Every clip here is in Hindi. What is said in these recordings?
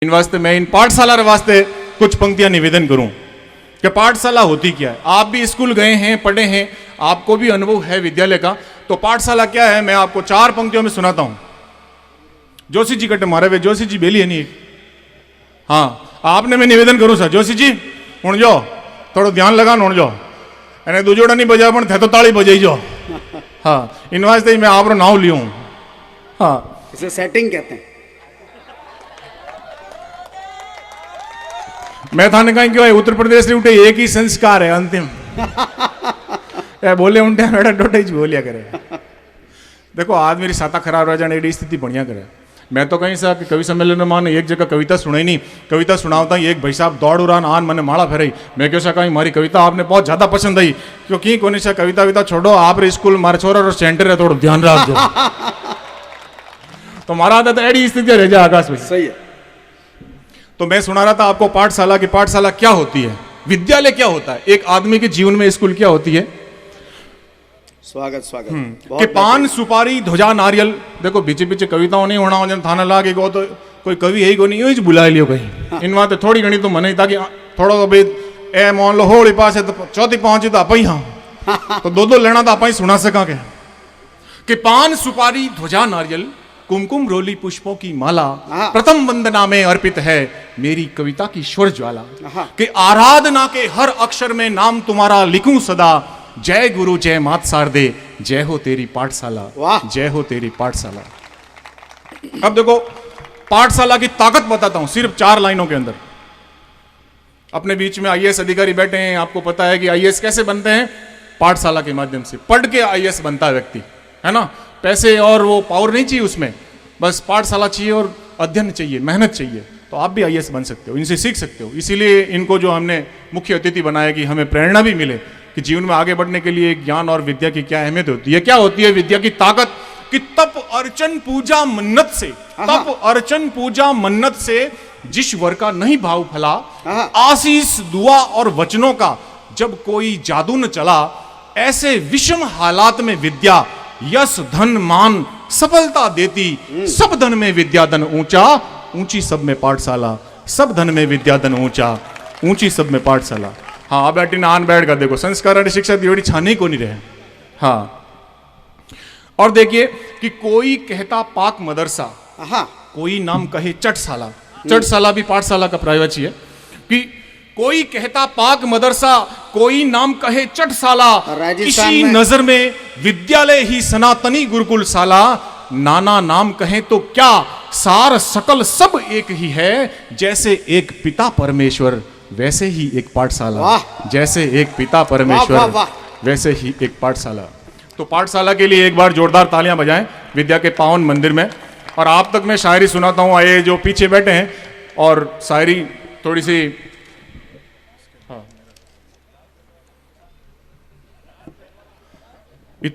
इन वास्ते मैं इन पाठशाला वास्ते कुछ पंक्तियां निवेदन करूं कि पाठशाला होती क्या है। आप भी स्कूल गए हैं, पढ़े हैं, आपको भी अनुभव है विद्यालय का। तो पाठशाला क्या है मैं आपको 4 पंक्तियों में सुनाता हूं। जोशी जी कटे मारे वे जोशी जी बेली है नहीं। हाँ आपने मैं निवेदन करूं सर जोशी जी हूँ जो थोड़ा ध्यान लगा हूँ जो एने दूजोड़ा नहीं बजा पण थे तो ताली बजाई जो। हाँ इन वास्ते मैं आप नाव लियो हूं। हाँ इसे सेटिंग कहते हैं। मैं थाने कहीं क्यों उत्तर प्रदेश से उठे एक ही संस्कार है अंतिम। बोले उठे बेटा डोटे बोलिया करे। देखो आज मेरी साता खराब रह जाने एडी स्थिति बढ़िया करे। मैं तो कहीं सा कि कवि सम्मेलन में माने एक जगह कविता सुनाई नहीं, कविता सुनावता ही एक भाई साहब दौड़ उड़ान आन मैंने माला फेराई। मैं क्यों सा कहीं मारी कविता आपने बहुत ज्यादा पसंद आई क्योंकि कोनी सा कविता छोड़ो आप स्कूल मारे छोरा और सेंटर है थोड़ा ध्यान रखो। तो मारा था एडी स्थिति रह जाए आकाश भाई। सही है। तो मैं सुना रहा था आपको पाठशाला की। पाठशाला क्या होती है, विद्यालय क्या होता है, एक आदमी के जीवन में स्कूल क्या होती है। स्वागत कि पान सुपारी ध्वजा नारियल। देखो पीछे पीछे कविताओं नहीं होना हो थाना लागे गो तो कोई कवि है ही को नहीं यूं बुला लियो कहीं। इन बात थोड़ी घनी तो मन ही ताकि थोड़ा भाई ए मान लो होली पास है तो चौथी पहुंची तो आप ही हाँ तो दो लेना तो आप ही सुना सका के कि पान सुपारी ध्वजा नारियल कुमकुम रोली पुष्पों की माला प्रथम वंदना में अर्पित है मेरी कविता की स्वर ज्वाला। कि आराधना के हर अक्षर में नाम तुम्हारा लिखूं सदा। जय गुरु जय मात शारदे जय हो तेरी पाठशाला, जय हो तेरी पाठशाला। अब देखो पाठशाला की ताकत बताता हूं सिर्फ 4 लाइनों के अंदर। अपने बीच में आईएएस अधिकारी बैठे हैं, आपको पता है कि आईएएस कैसे बनते हैं, पाठशाला के माध्यम से। पढ़ के आईएएस बनता है व्यक्ति, है ना। पैसे और वो पावर नहीं चाहिए उसमें, बस पाठशाला चाहिए और अध्ययन चाहिए, मेहनत चाहिए। तो आप भी आईएएस बन सकते हो, इनसे सीख सकते हो। इसीलिए इनको जो हमने मुख्य अतिथि बनाया कि हमें प्रेरणा भी मिले कि जीवन में आगे बढ़ने के लिए ज्ञान और विद्या की क्या अहमियत होती है। क्या होती है विद्या की ताकत कि तप अर्चन पूजा मन्नत से, तप अर्चन पूजा मन्नत से जिस वर का नहीं भाव फला, आशीष दुआ और वचनों का जब कोई जादू न चला, ऐसे विषम हालात में विद्या यश धन मान सफलता देती। सब धन में विद्या धन ऊंचा, ऊंची सब में पाठशाला। सब धन में विद्या धन ऊंचा, ऊंची सब में पाठशाला। हाँ अब बैठी नान बैठ कर देखो संस्कार और शिक्षा दियोड़ी छाने को नहीं रहे। हाँ और देखिए कि कोई कहता पाक मदरसा, कोई नाम कहे चटशाला। चटशाला भी पाठशाला का प्रायवाची है। कि कोई कहता पाक मदरसा, कोई नाम कहे चटशाला, किसी नजर में विद्यालय ही सनातनी गुरुकुल शाला। नाना नाम कहे तो क्या, सार सकल सब एक ही है। जैसे एक पिता परमेश्वर वैसे ही एक पाठशाला। जैसे एक पिता परमेश्वर वैसे ही एक पाठशाला। तो पाठशाला के लिए एक बार जोरदार तालियां बजाएं विद्या के पावन मंदिर में। और आप तक मैं शायरी सुनाता हूं। आइए जो पीछे बैठे हैं और शायरी थोड़ी सी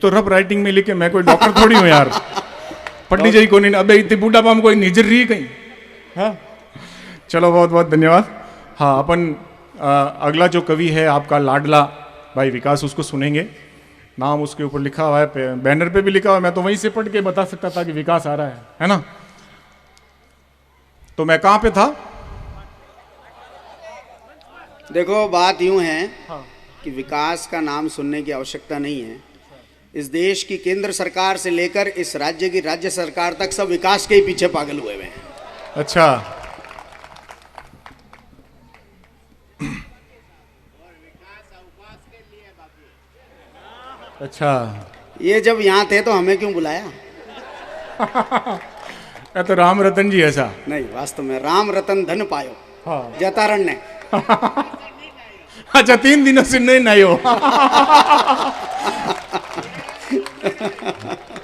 तो रफ राइटिंग में लिखे। मैं कोई डॉक्टर थोड़ी हूं यार, पढ़नी चाहिए को नहीं। अबे इतने बूढ़ा पाम कोई निजर रही कहीं। हाँ चलो बहुत बहुत धन्यवाद। हाँ अपन अगला जो कवि है आपका लाडला भाई विकास, उसको सुनेंगे। नाम उसके ऊपर लिखा हुआ है, बैनर पे भी लिखा हुआ है। मैं तो वहीं से पढ़ के बता सकता था कि विकास आ रहा है ना। तो मैं कहां पे था। देखो बात यूं है कि विकास का नाम सुनने की आवश्यकता नहीं है। इस देश की केंद्र सरकार से लेकर इस राज्य की राज्य सरकार तक सब विकास के ही पीछे पागल हुए हैं। अच्छा अच्छा ये जब यहाँ थे तो हमें क्यों बुलाया। तो राम रतन जी ऐसा नहीं, वास्तव में राम रतन धन पायो। हाँ जतारण ने अच्छा 3 दिनों से नहीं नहीं हो।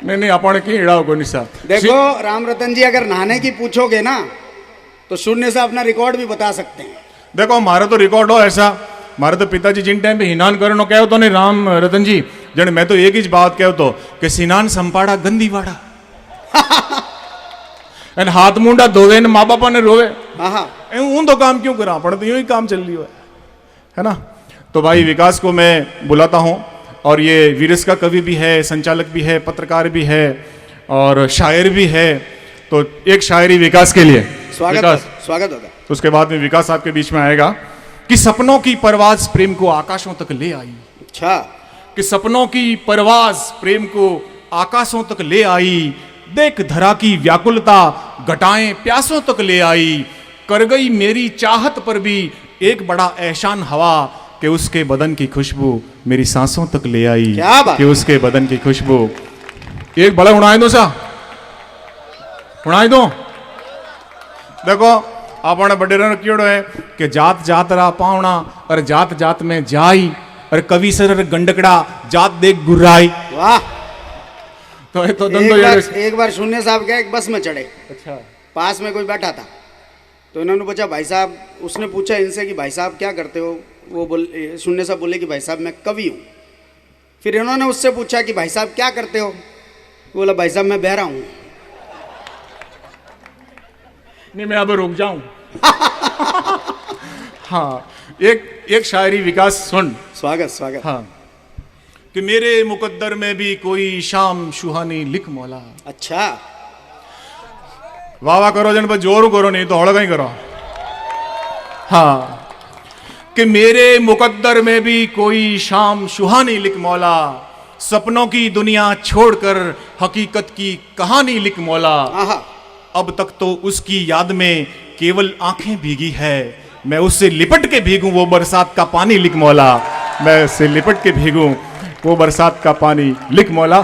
नहीं अपन की इड़ाओ को निशा। देखो राम रतन जी अगर नहाने की पूछोगे ना तो शून्य से अपना रिकॉर्ड भी बता सकते हैं। देखो हमारा तो रिकॉर्ड हो ऐसा, मारे तो पिताजी जिन टाइम पे हिनान करनो कहो तो नहीं राम रतन जी जन मैं तो एक ही बात कहो तो कि सिनान संपाड़ा गंदी वाड़ा एन हाथ मुंडा धोवे न माँ बापा ने रोवे। उन तो काम क्यों करा, पड़े तो यूं ही काम चल रही है ना। तो भाई विकास को मैं बुलाता हूं। और ये वीरस का कवि भी है, संचालक भी है, पत्रकार भी है और शायर भी है। तो एक शायरी विकास के लिए। स्वागत स्वागत होगा। उसके बाद में विकास साहब के बीच में आएगा कि सपनों की परवाज प्रेम को आकाशों तक ले आई। अच्छा, कि सपनों की परवाज प्रेम को आकाशों तक ले आई, देख धरा की व्याकुलता घटाएं प्यासों तक ले आई, कर गई मेरी चाहत पर भी एक बड़ा एहसान हवा, कि उसके बदन की खुशबू मेरी सांसों तक ले आई। क्या बात! कि उसके बदन की खुशबू। एक बड़ा उड़ाए दो सा, उड़ाई दो। देखो आपने बडेरा कीड़ो है कि जात जात रा पावना और जात जात में जाई, और कवि सर गंडकड़ा जात देख गुर्राई। वाह। तो ये तो दंदो एक बार शून्य साहब क्या एक बस में चढ़े, अच्छा, पास में कोई बैठा था, तो इन्होंने पूछा भाई साहब, उसने पूछा इनसे कि भाई साहब क्या करते हो, वो बोले, शून्य साहब बोले कि भाई साहब मैं कवि हूँ। फिर इन्होंने उससे पूछा कि भाई साहब क्या करते हो, बोला भाई साहब मैं बहरा हूँ। नहीं मैं अब रुक जाऊं। हाँ, एक शायरी विकास सुन। स्वागत स्वागत। हाँ, कि मेरे मुकद्दर में भी कोई शाम सुहानी लिख मौला। अच्छा, वाह वाह करो जन पर जोर करो, नहीं तो हड़का ही करो। हाँ, कि मेरे मुकद्दर में भी कोई शाम सुहानी लिख मौला, सपनों की दुनिया छोड़कर हकीकत की कहानी लिख मौला। आहा, अब तक तो उसकी याद में केवल आंखें भीगी है, मैं उससे लिपट के भीगूं वो बरसात का पानी लिख मौला, मैं उससे लिपट के भीगूं वो बरसात का पानी लिख मौला।